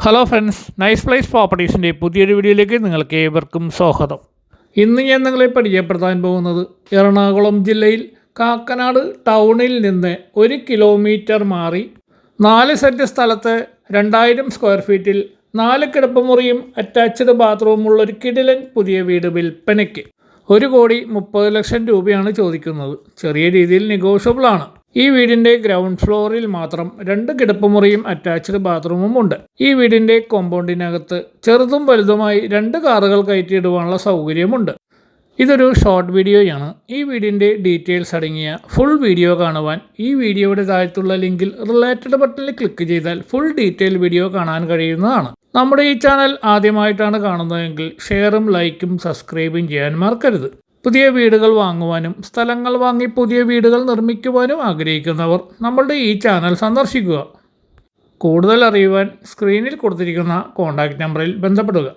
Hello friends, nice place പ്രോപ്പർട്ടീസിൻ്റെ പുതിയൊരു വീഡിയോയിലേക്ക് നിങ്ങൾക്ക് ഏവർക്കും സ്വാഗതം. ഇന്ന് ഞാൻ നിങ്ങളെ പരിചയപ്പെടുത്താൻ പോകുന്നത് എറണാകുളം ജില്ലയിൽ കാക്കനാട് ടൗണിൽ നിന്ന് 1 കിലോമീറ്റർ മാറി 4 സെൻറ്റ് സ്ഥലത്ത് 2000 സ്ക്വയർ ഫീറ്റിൽ 4 കിടപ്പുമുറിയും അറ്റാച്ച്ഡ് ബാത്റൂമുള്ള ഒരു കിടിലൻ പുതിയ വീട് വിൽപ്പനയ്ക്ക്. 1,30,00,000 രൂപയാണ് ചോദിക്കുന്നത്. ചെറിയ രീതിയിൽ നെഗോഷ്യബിൾ ആണ്. ഈ വീടിൻ്റെ ഗ്രൗണ്ട് ഫ്ലോറിൽ മാത്രം 2 കിടപ്പുമുറിയും അറ്റാച്ച്ഡ് ബാത്റൂമും ഉണ്ട്. ഈ വീടിൻ്റെ കോമ്പൗണ്ടിനകത്ത് ചെറുതും വലുതുമായി 2 കാറുകൾ കയറ്റിയിടുവാനുള്ള സൗകര്യമുണ്ട്. ഇതൊരു ഷോർട്ട് വീഡിയോയാണ്. ഈ വീടിൻ്റെ ഡീറ്റെയിൽസ് അടങ്ങിയ ഫുൾ വീഡിയോ കാണുവാൻ ഈ വീഡിയോയുടെ താഴത്തുള്ള ലിങ്കിൽ റിലേറ്റഡ് ബട്ടണിൽ ക്ലിക്ക് ചെയ്താൽ ഫുൾ ഡീറ്റെയിൽ വീഡിയോ കാണാൻ കഴിയുന്നതാണ്. നമ്മുടെ ഈ ചാനൽ ആദ്യമായിട്ടാണ് കാണുന്നതെങ്കിൽ ഷെയറും ലൈക്കും സബ്സ്ക്രൈബും ചെയ്യാൻ മറക്കരുത്. പുതിയ വീടുകൾ വാങ്ങുവാനും സ്ഥലങ്ങൾ വാങ്ങി പുതിയ വീടുകൾ നിർമ്മിക്കുവാനും ആഗ്രഹിക്കുന്നവർ നമ്മളുടെ ഈ ചാനൽ സന്ദർശിക്കുക. കൂടുതൽ അറിയുവാൻ സ്ക്രീനിൽ കൊടുത്തിരിക്കുന്ന കോൺടാക്റ്റ് നമ്പറിൽ ബന്ധപ്പെടുക.